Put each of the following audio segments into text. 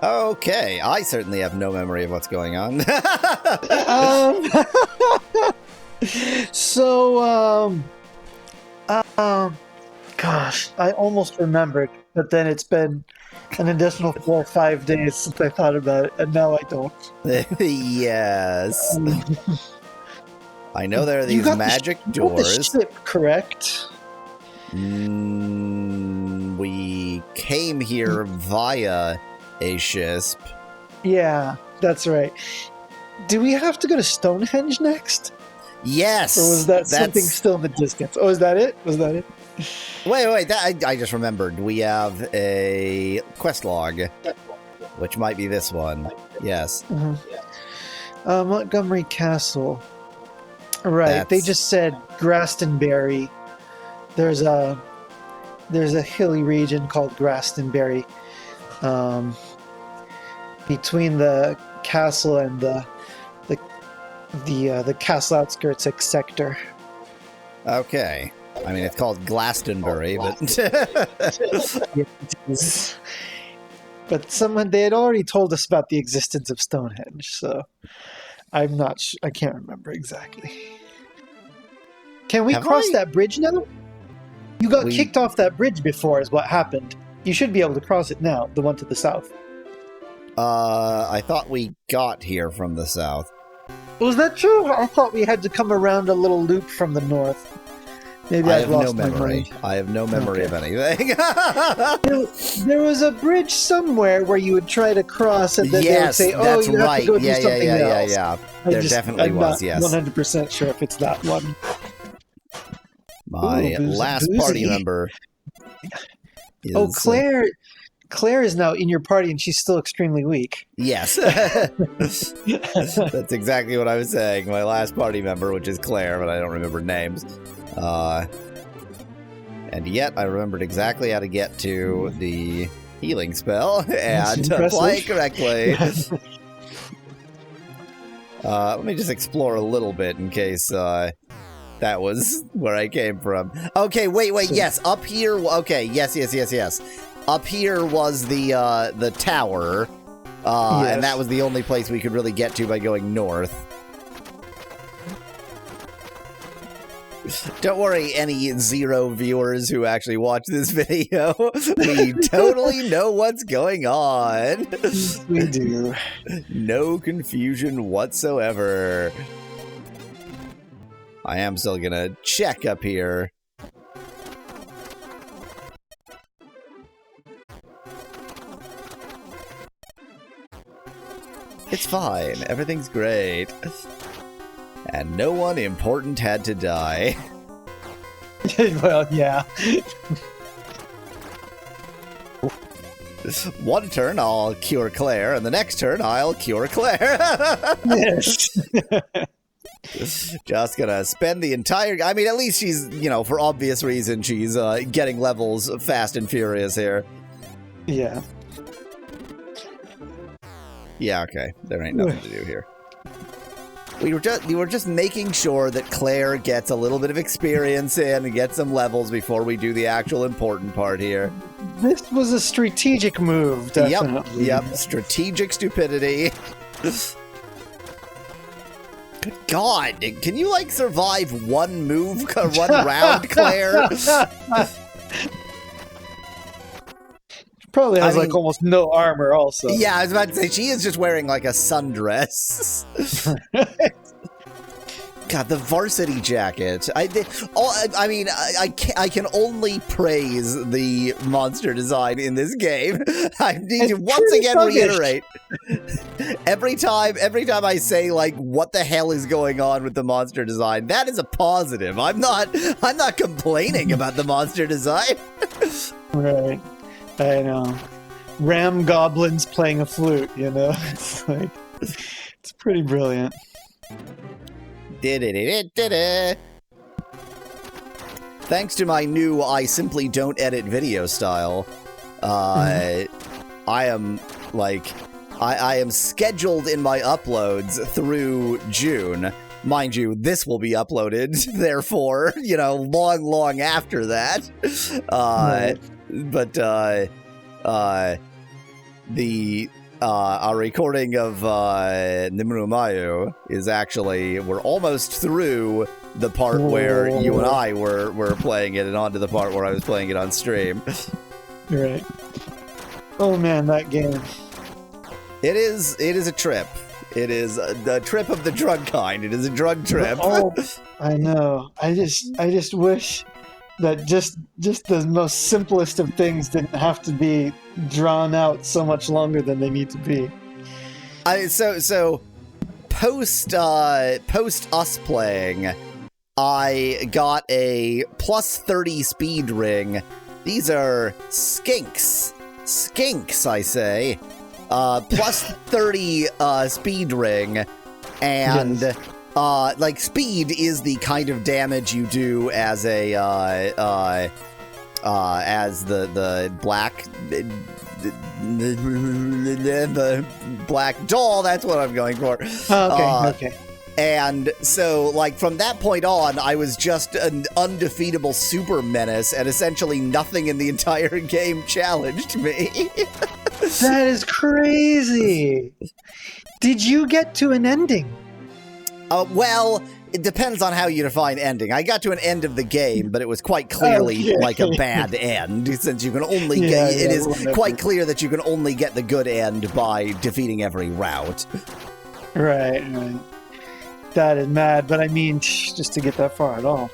Okay, I certainly have no memory of what's going on. Gosh, I almost remembered, but then it's been an additional 4 or 5 days since I thought about it, and now I don't. Yes. I know there are these magic doors. The ship, correct? We came here via a ship. Yeah, that's right. Do we have to go to Stonehenge next? Yes. Or was that something still in the distance? Oh, is that it? Was that it? Wait. I just remembered. We have a quest log, which might be this one. Yes. Montgomery Castle. Right. They just said Grastonbury. There's a hilly region called Grastonbury, between the castle and the castle outskirts sector. Okay. I mean, it's called Glastonbury, but but they had already told us about the existence of Stonehenge, so I'm not sure. I can't remember exactly. Can we cross that bridge now? You got kicked off that bridge before is what happened. You should be able to cross it now, the one to the south. I thought we got here from the south. Was that true? I thought we had to come around a little loop from the north. Maybe I I've have lost no my memory. mind. I have no memory of anything. There was a bridge somewhere where you would try to cross, and then they would say, "Oh, that's you have right. to go do something else." Yeah. There definitely was. Yes. 100% sure if it's that one. My last party member. Is, Claire. Claire is now in your party, and she's still extremely weak. Yes. That's exactly what I was saying. My last party member, which is Claire, but I don't remember names. And yet, I remembered exactly how to get to the healing spell and to apply it correctly. Let me just explore a little bit in case that was where I came from. Okay, wait. Yes, up here. Okay, yes. Up here was the tower, and that was the only place we could really get to by going north. Don't worry, any 0 viewers who actually watch this video. We totally know what's going on. We do. No confusion whatsoever. I am still gonna check up here. It's fine. Everything's great. And no one important had to die. Well, yeah. One turn, I'll cure Claire, and the next turn, I'll cure Claire. Yes. Just gonna spend the entire... I mean, at least she's, for obvious reason, she's getting levels fast and furious here. Yeah. Yeah, okay. There ain't nothing to do here. We were just making sure that Claire gets a little bit of experience in and gets some levels before we do the actual important part here. This was a strategic move, definitely. Yep. Strategic stupidity. Good God, can you, survive one round, Claire? Probably has, almost no armor also. Yeah, I was about to say, she is just wearing, a sundress. God, the varsity jacket. I can only praise the monster design in this game. I need to once again reiterate. Every time I say, what the hell is going on with the monster design, that is a positive. I'm not complaining about the monster design. Right. I know. Ram goblins playing a flute, It's it's pretty brilliant. Thanks to my new I simply don't edit video style, I am I am scheduled in my uploads through June. Mind you, this will be uploaded, therefore, long after that. But our recording of Nimuru Mayu is actually, we're almost through the part where you and I were playing it and on to the part where I was playing it on stream. Right. Oh man, that game. It is a trip. It is a trip of the drug kind. It is a drug trip. Oh, I know. I just wish that just the most simplest of things didn't have to be drawn out so much longer than they need to be. So post us playing, I got a plus 30 speed ring. These are skinks, I say. Plus 30 speed ring, and Yes. like speed is the kind of damage you do as a as the black the black doll. That's what I'm going for. Oh, okay. And so, like, from that point on, I was just an undefeatable super menace, and essentially nothing in the entire game challenged me. That is crazy. Did you get to an ending? Well, it depends on how you define ending. I got to an end of the game, but it was quite clearly like a bad end, since you can only get... It is quite clear that you can only get the good end by defeating every route. Right. That is mad, but I mean, just to get that far at all.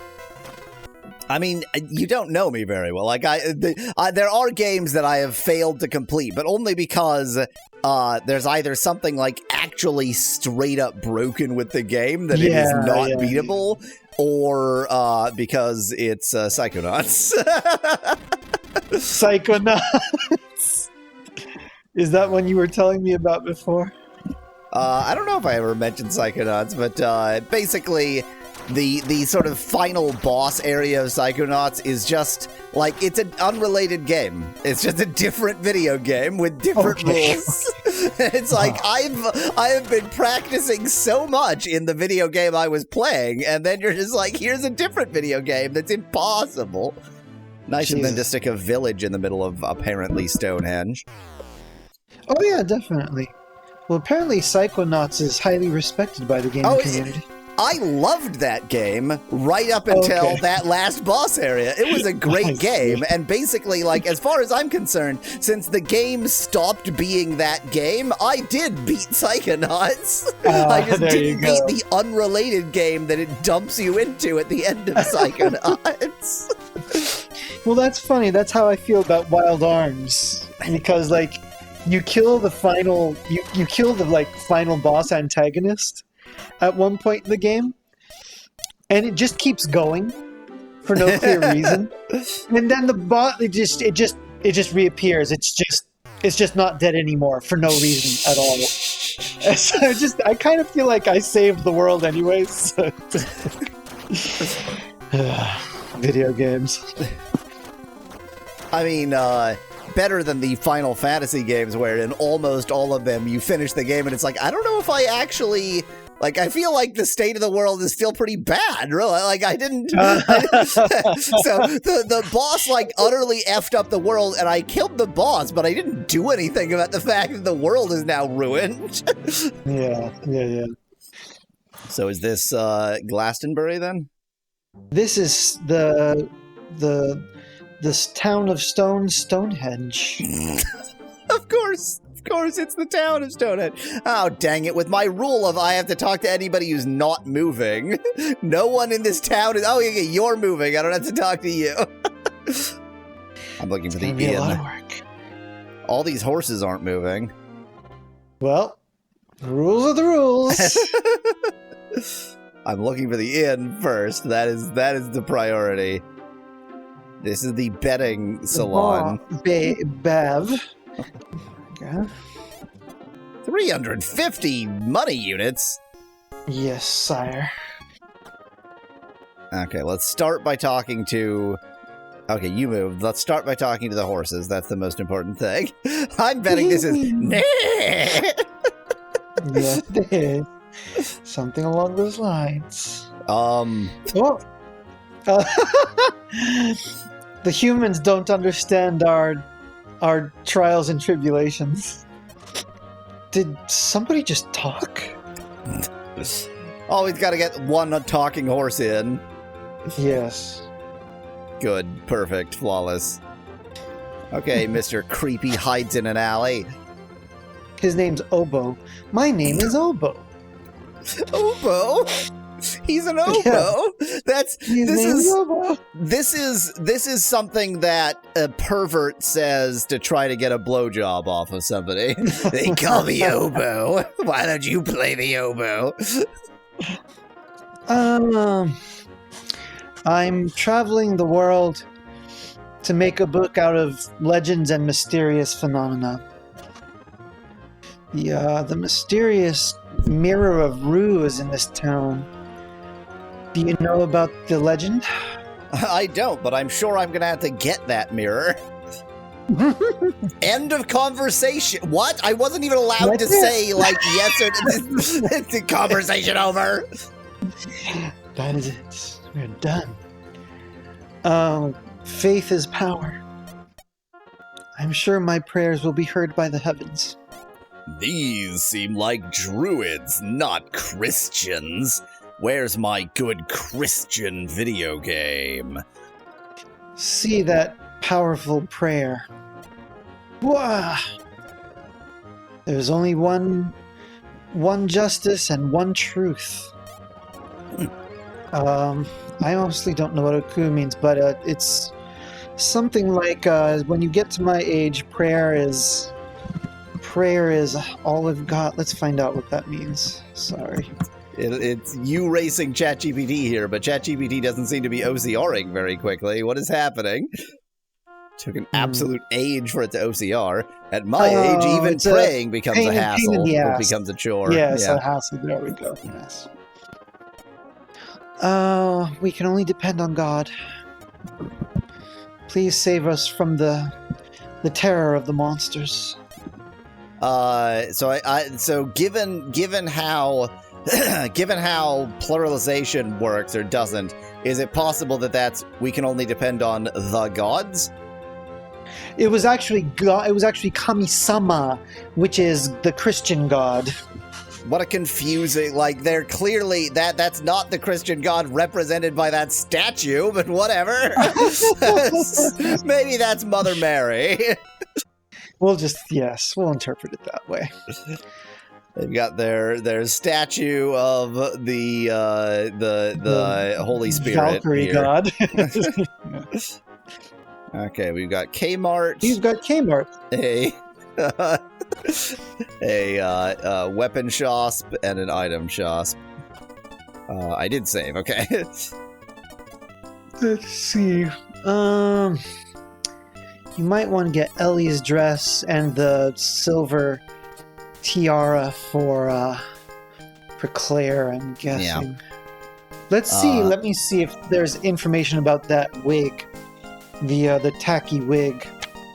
I mean, you don't know me very well. Like, there are games that I have failed to complete, but only because there's either something like actually straight up broken with the game that it is not beatable, or because it's Psychonauts. Psychonauts. Is that one you were telling me about before? I don't know if I ever mentioned Psychonauts, but basically the sort of final boss area of Psychonauts is just like, it's an unrelated game. It's just a different video game with different rules. It's like I have been practicing so much in the video game I was playing, and then you're just like, here's a different video game that's impossible. Nice and then to stick a village in the middle of apparently Stonehenge. Oh yeah, definitely. Well, apparently Psychonauts is highly respected by the gaming community. I loved that game right up until that last boss area. It was a great game, and basically, like, as far as I'm concerned, since the game stopped being that game, I did beat Psychonauts. I just didn't beat the unrelated game that it dumps you into at the end of Psychonauts. Well, that's funny. That's how I feel about Wild Arms, because, like, you kill the final, you kill the, like, final boss antagonist at one point in the game, and it just keeps going for no clear reason. And then the bot, it just reappears. It's just not dead anymore for no reason at all. So I kind of feel like I saved the world anyways. So. Video games. I mean, better than the Final Fantasy games, where in almost all of them you finish the game and it's like, I don't know if I actually... Like, I feel like the state of the world is still pretty bad, really. Like, I didn't... So, the boss, like, utterly effed up the world, and I killed the boss, but I didn't do anything about the fact that the world is now ruined. Yeah. So is this Glastonbury, then? This is this town of Stonehenge. Of course, it's the town of Stonehenge. Oh, dang it. With my rule of I have to talk to anybody who's not moving. No one in this town is... Oh, yeah, you're moving. I don't have to talk to you. I'm looking for the inn. A lot of work. All these horses aren't moving. Well, the rules are the rules. I'm looking for the inn first. That is the priority. This is the betting salon. Bev. Okay. 350 money units? Yes, sire. Okay, let's start by talking to... Okay, you moved. Let's start by talking to the horses. That's the most important thing. I'm betting this is... Yes, it is. Something along those lines. The humans don't understand our trials and tribulations. Did somebody just talk? Always got to get one talking horse in. Yes. Good, perfect, flawless. Okay, Mr. Creepy hides in an alley. His name's Obo. My name is Obo. Obo? He's an oboe. Yeah. This is something that a pervert says to try to get a blowjob off of somebody. They call me oboe. Why don't you play the oboe? I'm traveling the world to make a book out of legends and mysterious phenomena. The mysterious Mirror of Rue is in this town. Do you know about the legend? I don't, but I'm sure I'm going to have to get that mirror. End of conversation. What? I wasn't even allowed to say, like, yes or... Conversation over. That is it. We're done. Faith is power. I'm sure my prayers will be heard by the heavens. These seem like druids, not Christians. Where's my good Christian video game? See that powerful prayer. Wah! There's only one justice and one truth. I honestly don't know what Oku means, but it's something like when you get to my age, prayer is all I've got. Let's find out what that means. Sorry. It's you racing ChatGPT here, but ChatGPT doesn't seem to be OCRing very quickly. What is happening? Took an absolute age for it to OCR. At my age, even praying becomes a hassle. Or becomes a chore. Yes, a hassle. There we go. Yes. We can only depend on God. Please save us from the terror of the monsters. So given how given how pluralization works or doesn't, is it possible that we can only depend on the gods? It was actually God. It was actually Kami-sama, which is the Christian god. What a confusing, like, they're clearly, that's not the Christian god represented by that statue, but whatever. Maybe that's Mother Mary. We'll interpret it that way. They've got their statue of the Holy Spirit. Valkyrie god. Okay, we've got Kmart. You've got Kmart. A weapon shop and an item shop. I did save. Okay. Let's see. You might want to get Ellie's dress and the silver tiara for Claire, I'm guessing. Yeah. Let's see. Let me see if there's information about that wig. The tacky wig.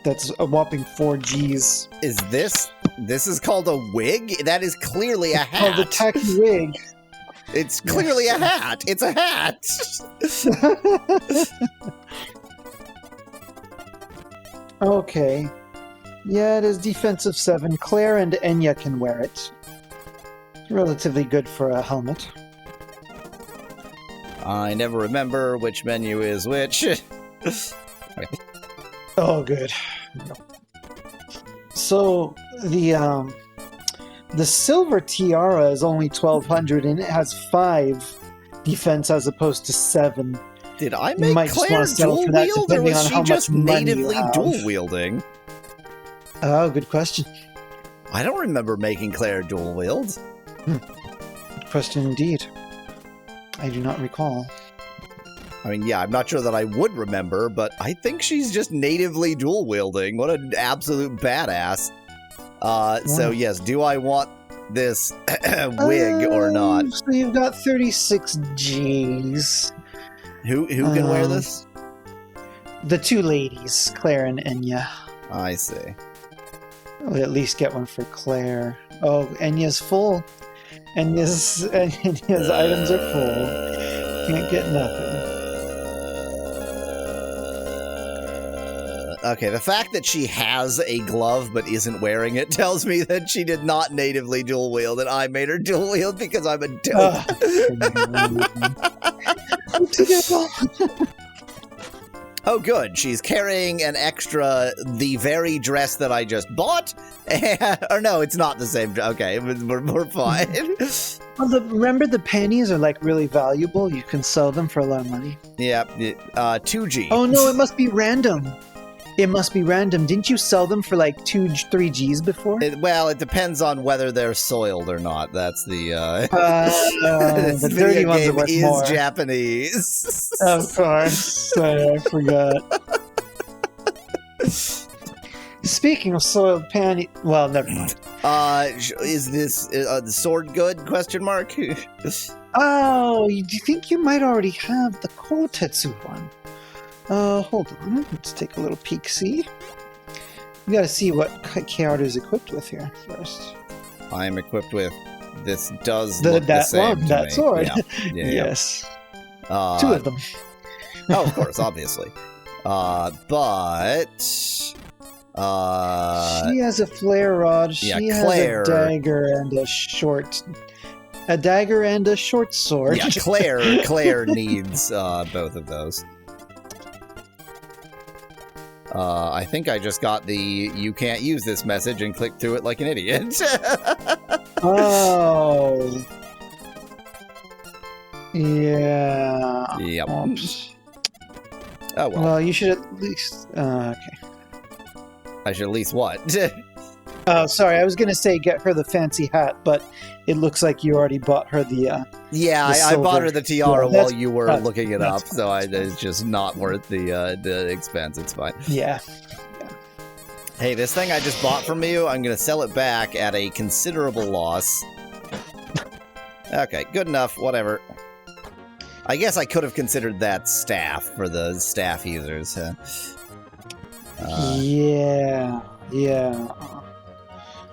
That's a whopping 4 Gs. Is this is called a wig? That is clearly a hat. Oh, the tacky wig. It's clearly a hat. It's a hat. Okay. Yeah, it is defensive 7. Claire and Enya can wear it. Relatively good for a helmet. I never remember which menu is which. Oh, good. So the silver tiara is only 1200, and it has 5 defense as opposed to 7. Did I make Claire dual wield, or was she just natively dual wielding? Oh, good question. I don't remember making Claire dual wield. Good question indeed. I do not recall. I mean, yeah, I'm not sure that I would remember, but I think she's just natively dual wielding. What an absolute badass. So yes, do I want this wig or not? So you've got 36 Gs. Who can wear this? The 2 ladies, Claire and Enya. I see. We'll at least get one for Claire. Oh, Enya's full. Enya's items are full. Can't get nothing. Okay, the fact that she has a glove but isn't wearing it tells me that she did not natively dual wield, and I made her dual wield because I'm a dope. Oh, good. She's carrying an extra, the very dress that I just bought. Or no, it's not the same. Okay, we're fine. Well, remember the panties are like really valuable. You can sell them for a lot of money. Yeah, 2G. Oh no, it must be random. It must be random. Didn't you sell them for like 3 Gs before? Well, it depends on whether they're soiled or not. That's the the dirty ones are worth is more. Japanese. Of course. I forgot. Speaking of soiled panty, well, never mind. Is this the sword good? Question mark. Oh, do you think you might already have the Kotetsu one? Hold on. Let's take a little peek-see. We gotta see what Kyoto's equipped with here first. I'm equipped with. This does look the same to that me. sword. Yeah, yes. 2 of them. Oh, of course, obviously. But she has a flare rod. She has a dagger and a short sword. Yeah, Claire needs both of those. I think I just got the "you can't use this" message and clicked through it like an idiot. Oh. Yeah. Yep. Oops. Oh, well. Well, you should at least... okay. I should at least what? Oh, sorry. I was going to say get her the fancy hat, but it looks like you already bought her the... yeah, the I bought her the tiara while you were looking it up, fine. so it's just not worth the expense. It's fine. Yeah. Hey, this thing I just bought from you, I'm going to sell it back at a considerable loss. Okay, good enough. Whatever. I guess I could have considered that staff for the staff users. Yeah.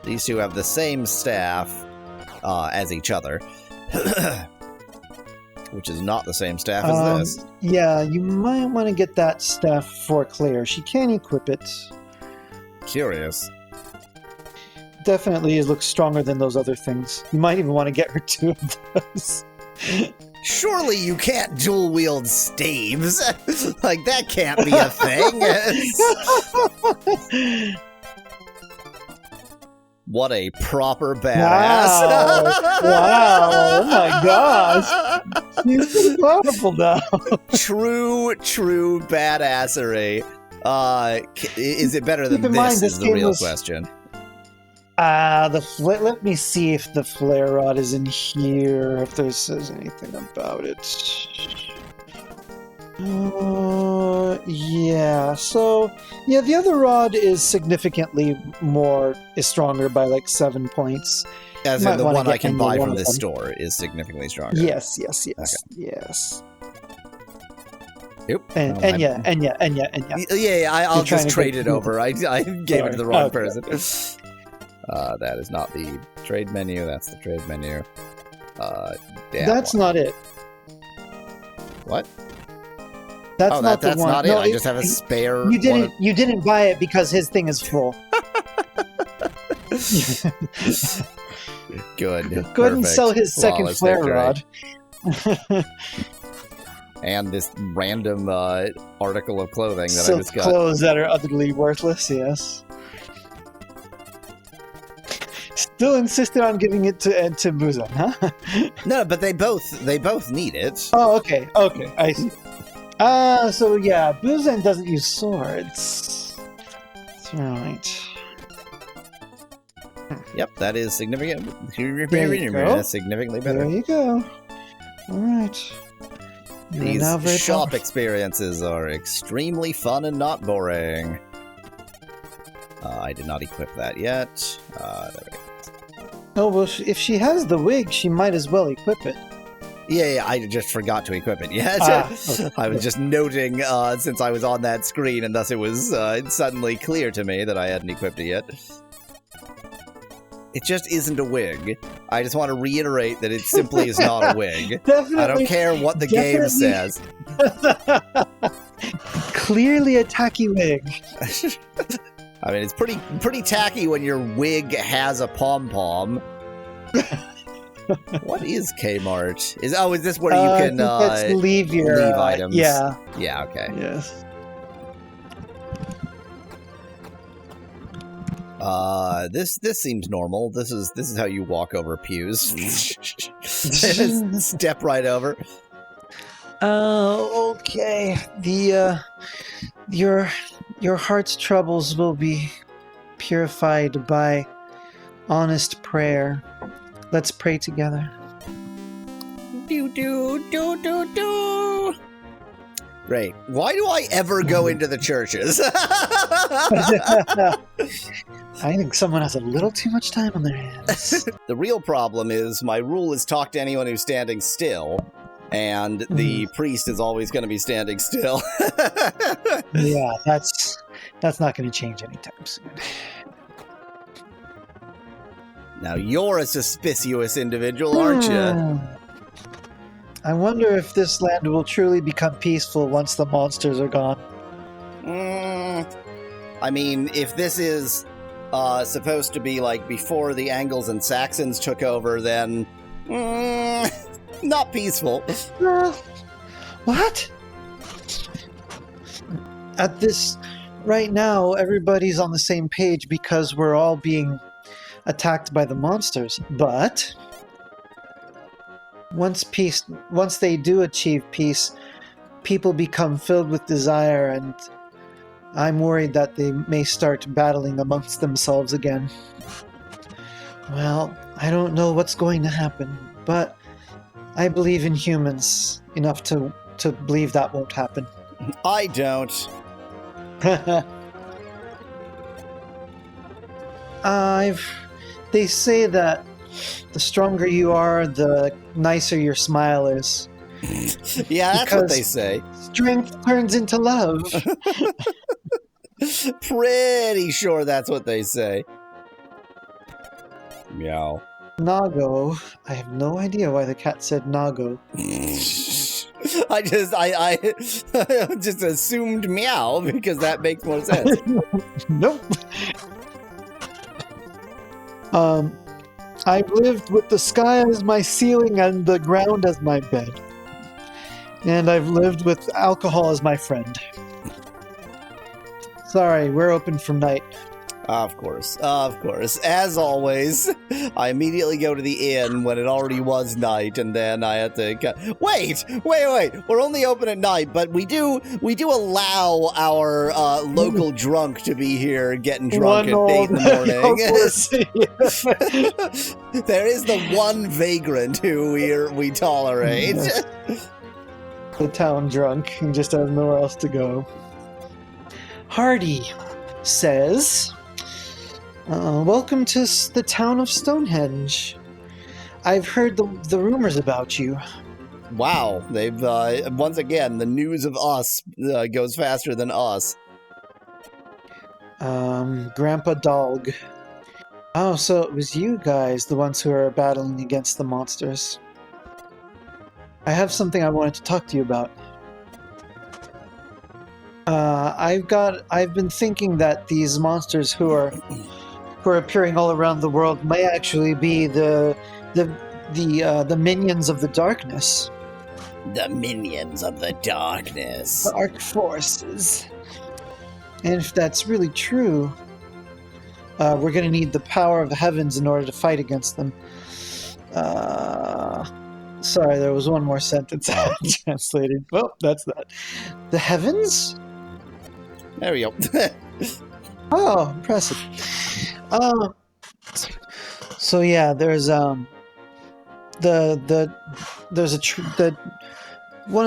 These two have the same staff as each other, which is not the same staff as this. Yeah, you might want to get that staff for Claire. She can equip it. Curious. Definitely looks stronger than those other things. You might even want to get her 2 of those. Surely you can't dual wield staves. Like, that can't be a thing. What a proper badass. Wow. Oh my gosh. She's so powerful now. True badassery. Is it better than this is the real question. Let me see if the flare rod is in here, if there says anything about it. Yeah, so, yeah, the other rod is significantly stronger by like 7 points. As in the one I can buy from this store is significantly stronger. Yes. Okay. Yes. Yep. And yeah. I'll just trade it over. I gave it to the wrong person. That is not the trade menu. That's the trade menu. That's not it. What? That's not the one. That's not it. I just have a spare. You didn't buy it because his thing is full. Good. Go ahead and sell his second flare rod. And this random article of clothing that I just got. Clothes that are utterly worthless, yes. Still insisted on giving it to Buzan, huh? No, but they both need it. Oh, okay, I see. So yeah, Buzan doesn't use swords. That's right. Yep, that is significant. That's significantly better. There you go. All right. These shop experiences are extremely fun and not boring. I did not equip that yet. There we go. Oh, well, if she has the wig, she might as well equip it. Yeah, I just forgot to equip it yet. Okay. I was just noting since I was on that screen, and thus it was suddenly clear to me that I hadn't equipped it yet. It just isn't a wig. I just want to reiterate that it simply is not a wig. I don't care what the game says. clearly a tacky wig. I mean, it's pretty tacky when your wig has a pom-pom. What is Kmart? Is this where you can leave items? Yeah. Yeah, okay. Yes. This seems normal. This is how you walk over pews. Step right over. Oh, okay. Your heart's troubles will be purified by honest prayer. Let's pray together. Do do do do do. Great. Why do I ever go into the churches? I think someone has a little too much time on their hands. The real problem is my rule is talk to anyone who's standing still, and the priest is always going to be standing still. Yeah, that's not going to change anytime soon. Now you're a suspicious individual, aren't you? I wonder if this land will truly become peaceful once the monsters are gone. I mean, if this is supposed to be like before the Angles and Saxons took over, then not peaceful. What? At this, right now, everybody's on the same page because we're all being attacked by the monsters. But once they do achieve peace, people become filled with desire, and I'm worried that they may start battling amongst themselves again. Well, I don't know what's going to happen, but I believe in humans enough to believe that won't happen. I don't. They say that the stronger you are, the nicer your smile is. Yeah, that's what they say. Strength turns into love. Pretty sure that's what they say. Meow. Nago. I have no idea why the cat said Nago. I just assumed meow because that makes more sense. Nope. I've lived with the sky as my ceiling and the ground as my bed. And I've lived with alcohol as my friend. Sorry, we're open from night. Of course. As always, I immediately go to the inn when it already was night, and then I have to wait. We're only open at night, but we do allow our local drunk to be here getting drunk at 8 in the morning. There is the one vagrant who we tolerate. The town drunk and just has nowhere else to go. Hardy says, welcome to the town of Stonehenge. I've heard the rumors about you. Wow, they've once again, the news of us goes faster than us. Grandpa Dog. Oh, so it was you guys, the ones who are battling against the monsters. I have something I wanted to talk to you about. I've been thinking that these monsters who are appearing all around the world may actually be the minions of the darkness. The minions of the darkness. The Arc Forces. And if that's really true, we're going to need the power of the heavens in order to fight against them. Sorry, there was one more sentence I translated. Well, that's that. The heavens? There we go. Oh, impressive. So yeah, there's one of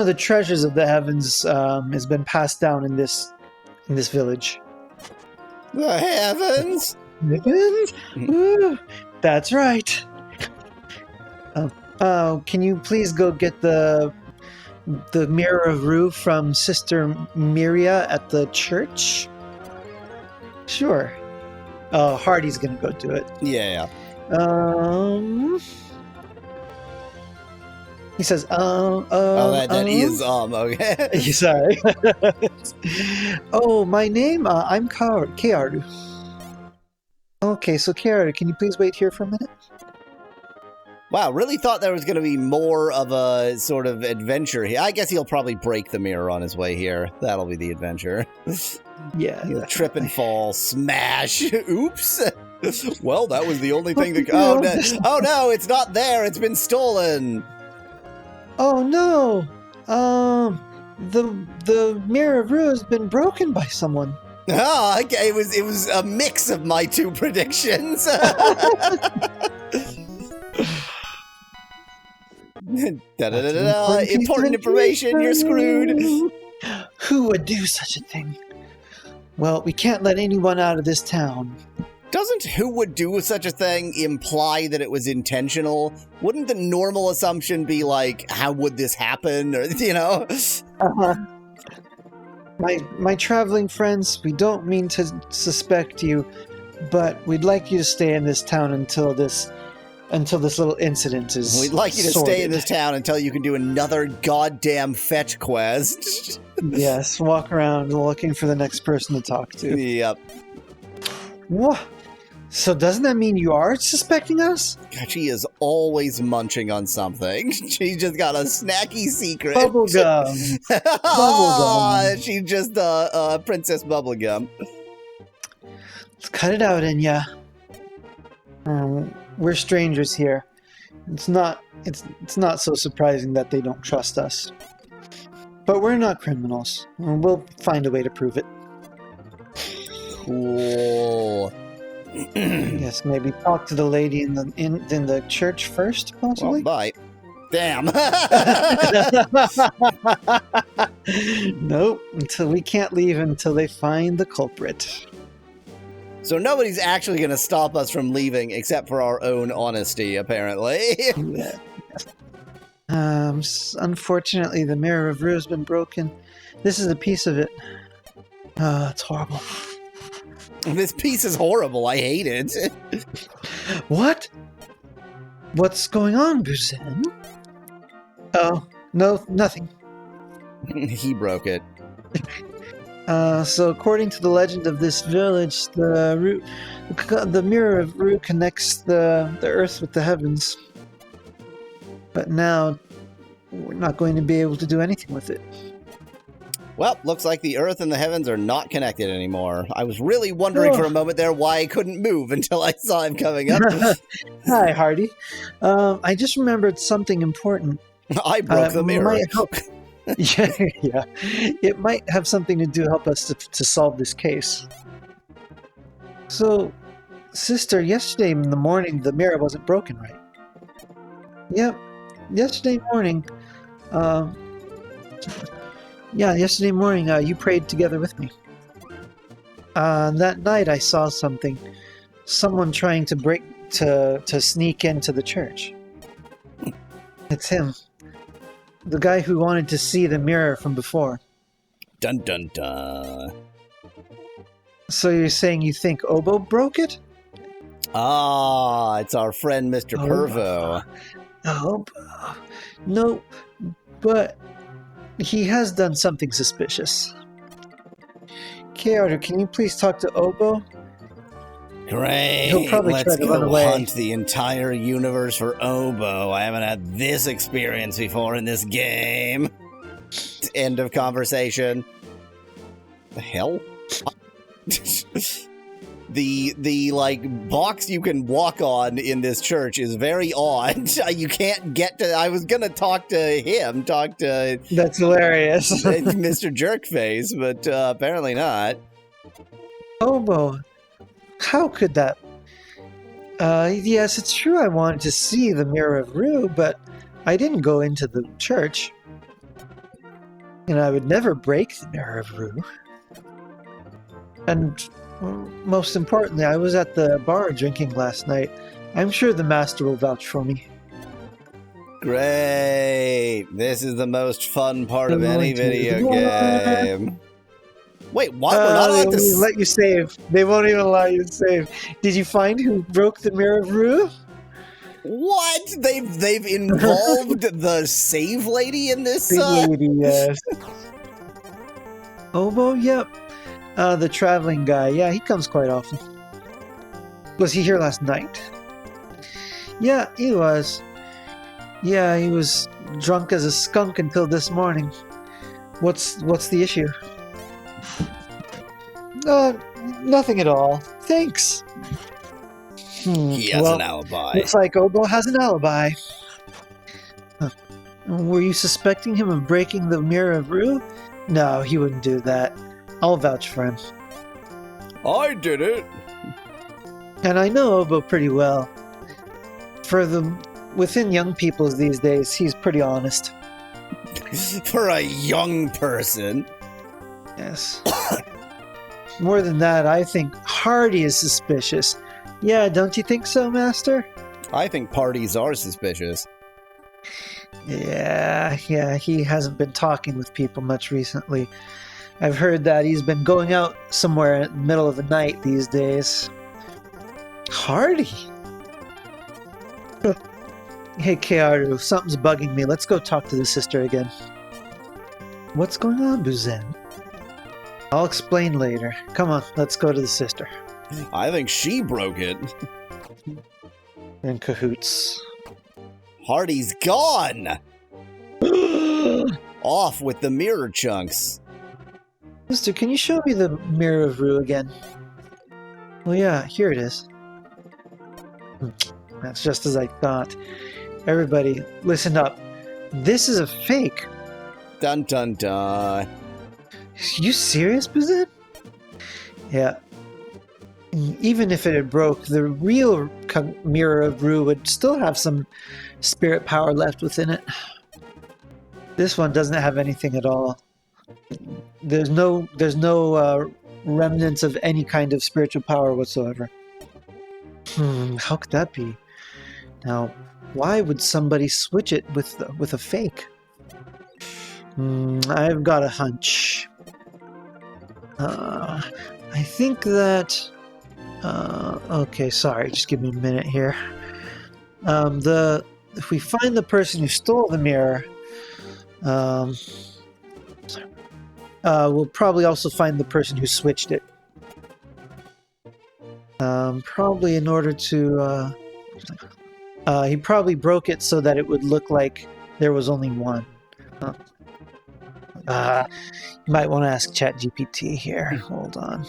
the treasures of the heavens has been passed down in this village. The heavens? Heavens? Ooh, that's right. Can you please go get the Mirror of Rue from Sister Miria at the church? Sure. Hardy's gonna go do it. Yeah. He says, that is, okay. Sorry. Oh, my name, I'm Kearu. Okay, so Kearu, can you please wait here for a minute? Wow, really thought there was going to be more of a sort of adventure here. I guess he'll probably break the mirror on his way here. That'll be the adventure. Yeah. He'll trip and fall, smash. Oops. Well, that was the only thing that... Oh, no. Oh, no, it's not there. It's been stolen. Oh, no. The mirror of Rue has been broken by someone. Oh, okay. It was a mix of my two predictions. Important information, you're screwed. Who would do such a thing? Well, we can't let anyone out of this town. Doesn't who would do such a thing imply that it was intentional? Wouldn't the normal assumption be like, how would this happen? Or, you know? Uh-huh. My traveling friends, we don't mean to suspect you, but we'd like you to stay in this town until this little incident is We'd like you to sorted. stay in this town until you can do another goddamn fetch quest. Yes, walk around looking for the next person to talk to. Yep. What? So doesn't that mean you are suspecting us? God, she is always munching on something. She just got a snacky secret. Bubblegum. Bubblegum. She's just Princess Bubblegum. Let's cut it out, Enya. We're strangers here. It's not so surprising that they don't trust us. But we're not criminals. We'll find a way to prove it. Cool. Yes, maybe talk to the lady in the church first, possibly. Well, bye. Damn. Nope. We can't leave until they find the culprit. So nobody's actually going to stop us from leaving except for our own honesty, apparently. Yeah. Unfortunately, the mirror of Rue has been broken. This is a piece of it. It's horrible. This piece is horrible. I hate it. What? What's going on, Busen? Oh, no, nothing. He broke it. So according to the legend of this village, the mirror of Rue connects the earth with the heavens. But now, we're not going to be able to do anything with it. Well, looks like the earth and the heavens are not connected anymore. I was really wondering for a moment there why I couldn't move until I saw him coming up. Hi, Hardy. I just remembered something important. I broke the mirror. Yeah. It might have something to do help us to solve this case. So, sister, yesterday in the morning, the mirror wasn't broken, right? Yep. Yesterday morning, you prayed together with me. That night I saw something. Someone trying to sneak into the church. It's him. The guy who wanted to see the mirror from before. Dun dun dun. So you're saying you think Obo broke it? Ah, it's our friend Mr. Pervo. Obo. No, but he has done something suspicious. Kearu, can you please talk to Obo? Great. He'll probably Let's try to run go away. hunt the entire universe for Obo. I haven't had this experience before in this game. End of conversation. The hell? The like box you can walk on in this church is very odd. You can't get to. I was gonna talk to him. That's hilarious. Mr. Jerkface, but apparently not. Obo, how could that? Yes, it's true I wanted to see the Mirror of Rue, but I didn't go into the church. And I would never break the Mirror of Rue. And most importantly, I was at the bar drinking last night. I'm sure the master will vouch for me. Great! This is the most fun part of any video game. Wait, what? We're not allowed to let you save. They won't even allow you to save. Did you find who broke the Mirror of Rue? What? They've involved the save lady in this? Save lady, yes. Obo, yep. The traveling guy, yeah, he comes quite often. Was he here last night? Yeah, he was. Yeah, he was drunk as a skunk until this morning. What's the issue? Nothing at all. Thanks. He has an alibi. Looks like Obo has an alibi. Were you suspecting him of breaking the Mirror of Rue? No, he wouldn't do that. I'll vouch for him. I did it. And I know Obo pretty well. Within young people these days, he's pretty honest. For a young person. Yes. More than that, I think Hardy is suspicious. Yeah, don't you think so, Master? I think parties are suspicious. Yeah, he hasn't been talking with people much recently. I've heard that he's been going out somewhere in the middle of the night these days. Hardy? Hey, Kearu, something's bugging me. Let's go talk to the sister again. What's going on, Buzen? I'll explain later. Come on, let's go to the sister. I think she broke it. In cahoots. Hardy's gone! Off with the mirror chunks. Sister, can you show me the Mirror of Rue again? Well, yeah, here it is. That's just as I thought. Everybody, listen up. This is a fake. Dun dun dun. You serious, Buzen? Yeah. Even if it had broke, the real Mirror of Rue would still have some spirit power left within it. This one doesn't have anything at all. There's no remnants of any kind of spiritual power whatsoever. How could that be? Now, why would somebody switch it with a fake? I've got a hunch. I think that... okay, sorry, just give me a minute here. If we find the person who stole the mirror, we'll probably also find the person who switched it. Probably in order to... he probably broke it so that it would look like there was only one. You might want to ask ChatGPT here. Hold on.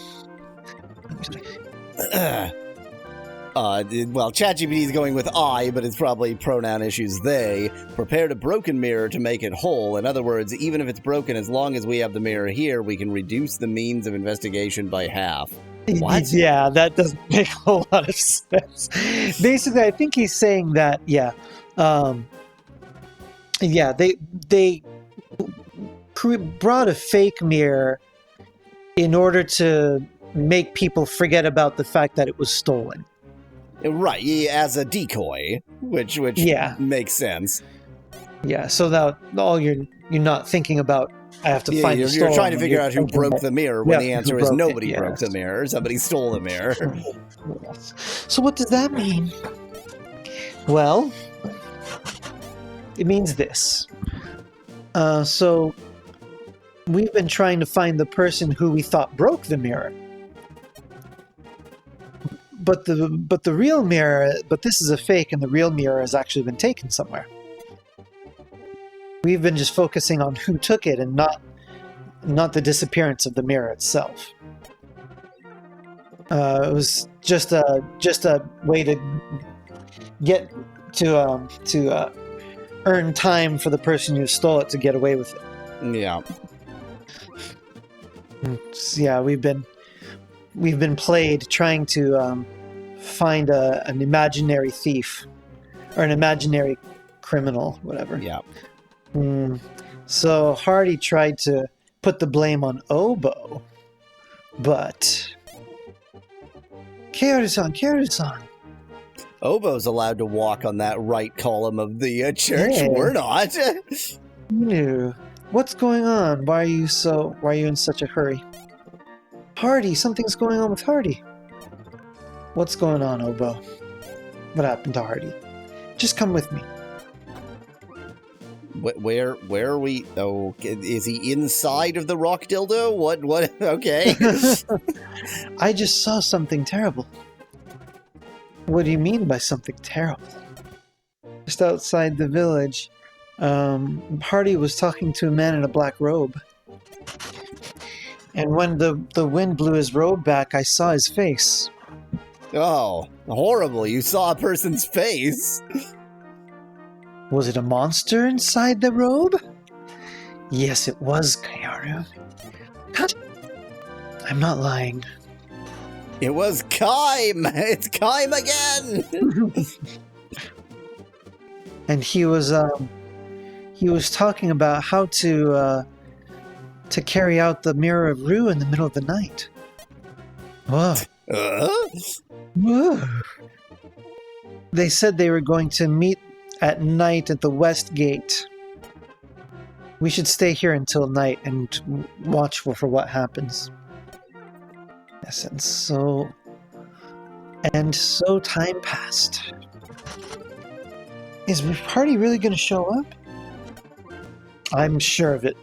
Well, ChatGPT is going with I, but it's probably pronoun issues they. Prepared a broken mirror to make it whole. In other words, even if it's broken, as long as we have the mirror here, we can reduce the means of investigation by half. What? Yeah, that doesn't make a whole lot of sense. Basically, I think he's saying that, they brought a fake mirror in order to make people forget about the fact that it was stolen. Right, as a decoy, which makes sense. Yeah, so that you're not thinking about. I have to find. You're trying to figure out who broke the mirror when the answer is nobody broke the mirror. Somebody stole the mirror. So what does that mean? Well, it means this. So we've been trying to find the person who we thought broke the mirror. But the real mirror, but this is a fake, and the real mirror has actually been taken somewhere. We've been just focusing on who took it, and not the disappearance of the mirror itself. It was just a way to get to earn time for the person who stole it to get away with it. Yeah. Yeah, we've been played trying to find an imaginary thief or an imaginary criminal, whatever. Yeah. So Hardy tried to put the blame on Obo, but Kearu-san. Obo's allowed to walk on that right column of the church. Yeah. We're not. No. What's going on? Why are you in such a hurry? Hardy, something's going on with Hardy. What's going on, Obo? What happened to Hardy? Just come with me. Where are we? Oh, is he inside of the rock dildo? What? Okay. I just saw something terrible. What do you mean by something terrible? Just outside the village, Hardy was talking to a man in a black robe. And when the wind blew his robe back, I saw his face. Oh, horrible. You saw a person's face. Was it a monster inside the robe? Yes, it was, Kaoru. I'm not lying. It was Kaim! It's Kaim again! And he was talking about how to carry out the Mirror of Rue in the middle of the night. Whoa. Whoa. They said they were going to meet at night at the West Gate. We should stay here until night and watch for what happens. Yes, and so time passed. Is Hardy really going to show up? I'm sure of it.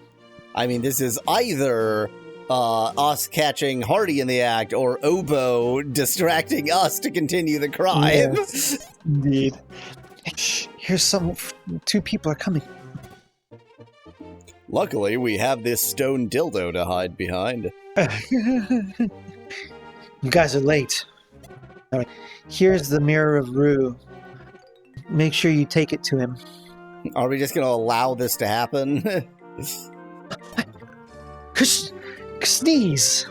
I mean, this is either us catching Hardy in the act or Obo distracting us to continue the crime. Yes, indeed. Here's two people are coming. Luckily, we have this stone dildo to hide behind. You guys are late. All right. Here's the Mirror of Rue. Make sure you take it to him. Are we just going to allow this to happen? Sneeze.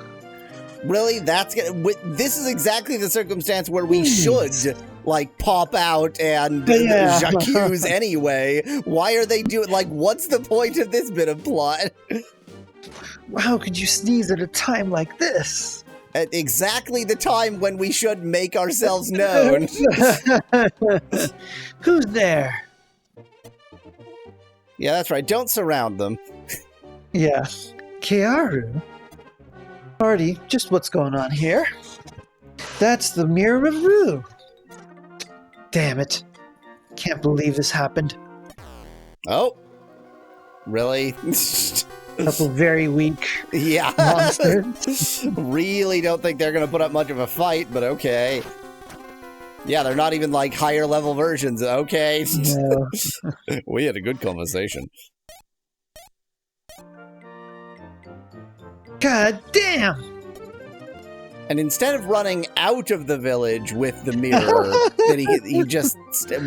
Really? This is exactly the circumstance where we should, like, pop out and j'accuse anyway. Why are they doing, like, what's the point of this bit of plot? How could you sneeze at a time like this? At exactly the time when we should make ourselves known. Who's there? Yeah, that's right. Don't surround them. Yeah. Kaoru? Hardy, just what's going on here? That's the Mirror of Rue. Damn it. Can't believe this happened. Oh. Really? Couple very weak monsters. Really don't think they're going to put up much of a fight, but okay. Yeah, they're not even like higher level versions. Okay. No. We had a good conversation. God damn! And instead of running out of the village with the mirror, then he just...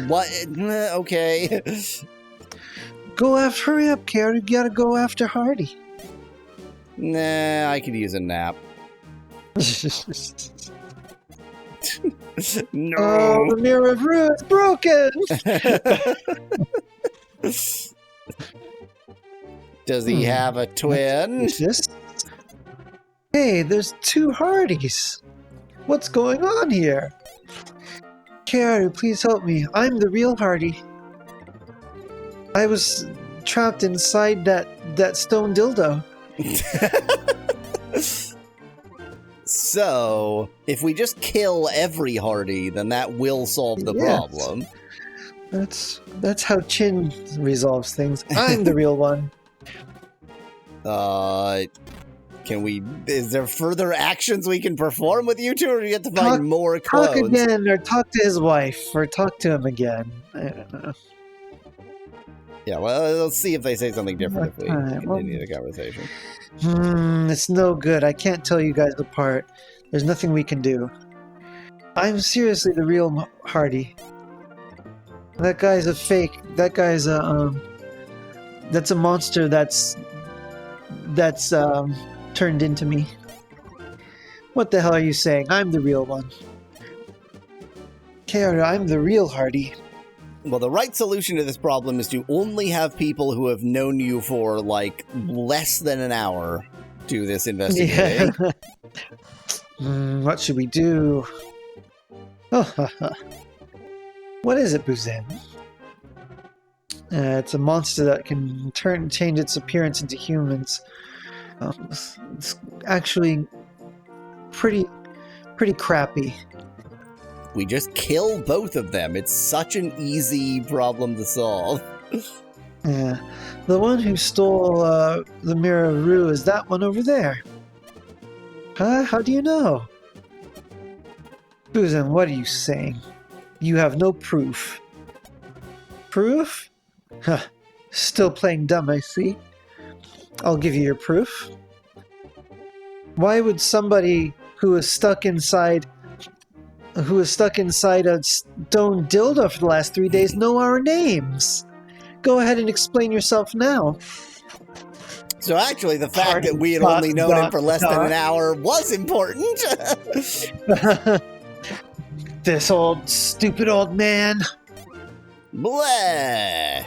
What? Okay. Hurry up, Kaoru. You gotta go after Hardy. Nah, I could use a nap. No. Oh, the Mirror of Rue is broken! Does he have a twin? Hey, there's two Hardys. What's going on here? Kaoru, please help me. I'm the real Hardy. I was trapped inside that stone dildo. So, if we just kill every Hardy, then that will solve the problem. That's how Chin resolves things. I'm the real one. Is there further actions we can perform with you two, or do you have to find more clones? Talk again, or talk to his wife, or talk to him again. I don't know. Yeah, well, let's see if they say something different if we continue the conversation. It's no good. I can't tell you guys apart. There's nothing we can do. I'm seriously the real Hardy. That guy's a fake. That guy's that's a monster that's turned into me. What the hell are you saying? I'm the real one. Kaoru, I'm the real Hardy. Well, the right solution to this problem is to only have people who have known you for, like, less than an hour do this investigating. Yeah. What should we do? What is it, Buzen? It's a monster that can change its appearance into humans. It's actually pretty crappy. We just kill both of them. It's such an easy problem to solve. Yeah. The one who stole the Mirror of Rue is that one over there. Huh? How do you know? Susan, what are you saying? You have no proof. Proof? Huh. Still playing dumb, I see. I'll give you your proof. Why would somebody who is stuck inside a stone dildo for the last 3 days know our names? Go ahead and explain yourself now. So actually, the fact that we had only known him for less than an hour was important. This stupid old man. Bleh.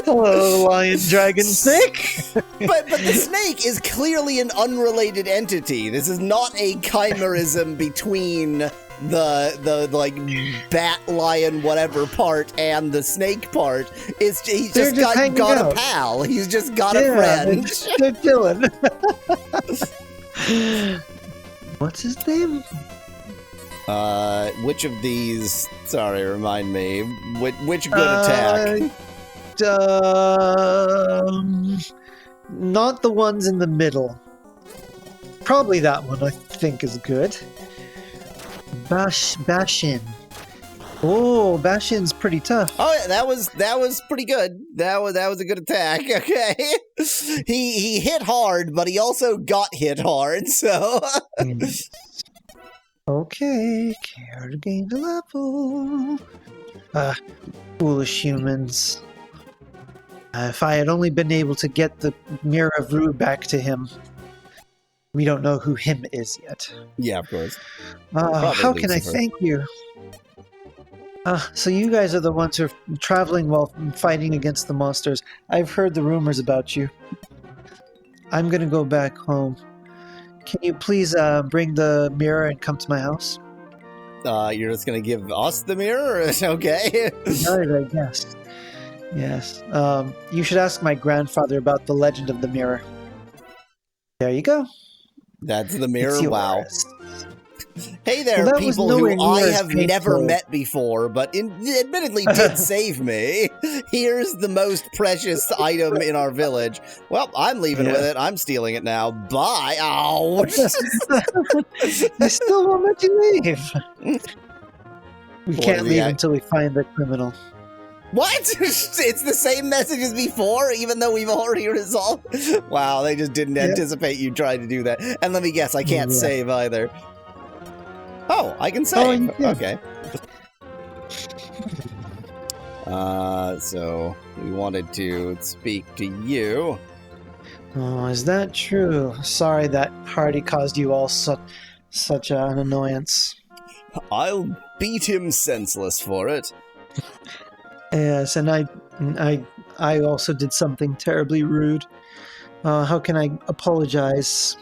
Hello, lion dragon snake. but the snake is clearly an unrelated entity. This is not a chimerism between the like bat lion whatever part and the snake part. He's just got a pal. He's just got a friend. They're chilling. What's his name? Which of these? Sorry, remind me. Which good attack? Not the ones in the middle. Probably that one, I think, is good. Bashin. Oh, Bashin's pretty tough. Oh, yeah, that was pretty good. That was a good attack. Okay, he hit hard, but he also got hit hard. So. Okay, care to gain the level. Foolish humans. If I had only been able to get the Mirror of Rue back to him. We don't know who him is yet. Yeah, of course. How can I thank you? So you guys are the ones who are traveling while fighting against the monsters. I've heard the rumors about you. I'm going to go back home. Can you please bring the mirror and come to my house? You're just going to give us the mirror? Okay. I guess. Yes. You should ask my grandfather about the legend of the mirror. There you go. That's the mirror. Wow. Hey there, well, people who I have never met before, but admittedly did save me. Here's the most precious item in our village. Well, I'm leaving with it. I'm stealing it now. Bye. Ow. I still won't let you leave. We can't leave until we find the criminal. What? It's the same message as before, even though we've already resolved. Wow, they just didn't anticipate you trying to do that. And let me guess, I can't save either. Oh, I can save. Oh, okay. So we wanted to speak to you. Oh, is that true? Sorry that party caused you all such an annoyance. I'll beat him senseless for it. Yes, and I also did something terribly rude. How can I apologize?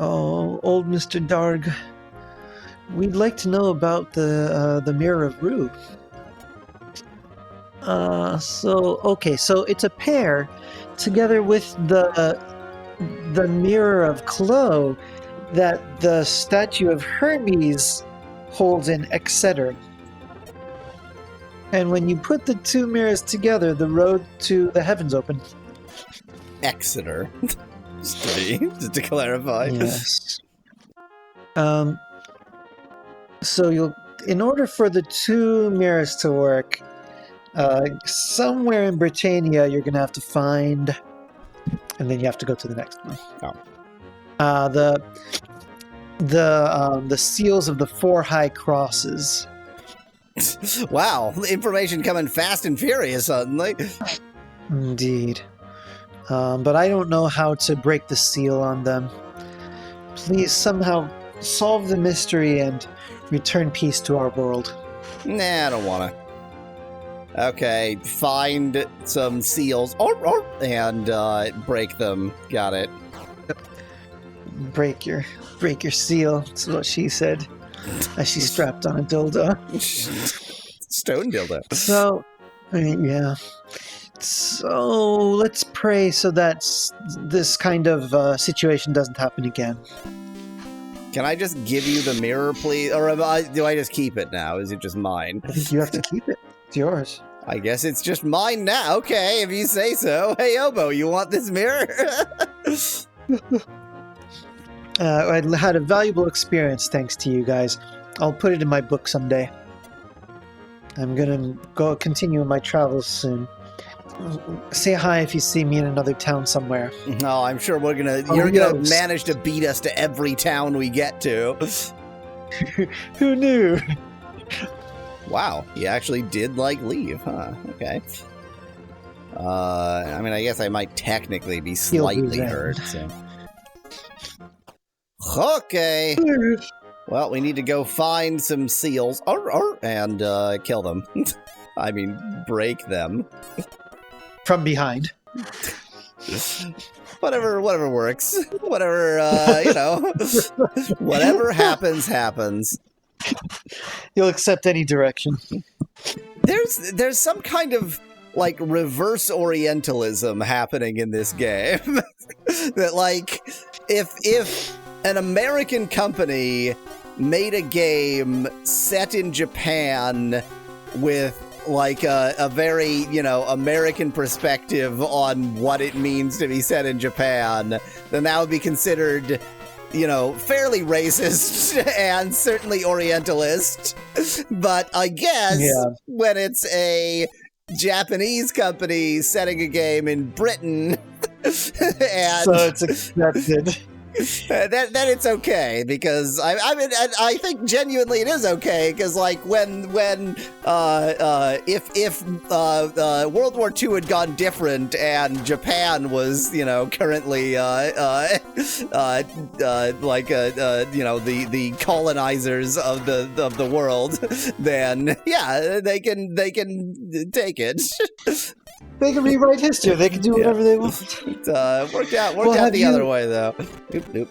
Oh, old Mr. Darg. We'd like to know about the Mirror of Rue. So it's a pair, together with the Mirror of Clo, that the statue of Hermes holds in Exeter. And when you put the two mirrors together, the road to the heavens open. Exeter. just to clarify. Yes. So in order for the two mirrors to work, somewhere in Britannia you're going to have to find, and then you have to go to the next one. Oh. The seals of the four high crosses. Wow, information coming fast and furious suddenly. Indeed. But I don't know how to break the seal on them. Please somehow solve the mystery and return peace to our world. Nah, I don't want to. Okay, find some seals and break them. Got it. Break your seal. That's what she said. As she strapped on a dildo. Stone dildo. So, yeah. So let's pray so that this kind of situation doesn't happen again. Can I just give you the mirror, please? Or do I just keep it now? Is it just mine? I think you have to keep it. It's yours. I guess it's just mine now. Okay, if you say so. Hey, Obo, you want this mirror? I had a valuable experience thanks to you guys. I'll put it in my book someday. I'm gonna go continue my travels soon. Say hi if you see me in another town somewhere. No, I'm sure you're gonna manage to beat us to every town we get to. Who knew? Wow, he actually did, leave, huh? Okay. I mean, I guess I might technically be slightly hurt, so... Okay! Well, we need to go find some seals, and kill them. I mean, break them. From behind. Whatever works. Whatever, whatever happens. You'll accept any direction. There's some kind of, reverse Orientalism happening in this game. That, if an American company made a game set in Japan with a very, American perspective on what it means to be set in Japan, then that would be considered, fairly racist and certainly Orientalist. But I guess when it's a Japanese company setting a game in Britain, and so it's accepted. Then it's okay, because I think genuinely it is okay, because if World War II had gone different and Japan was currently the colonizers of the world, then yeah, they can take it. They can rewrite history. They can do whatever they want. Worked out the other way, though. Nope.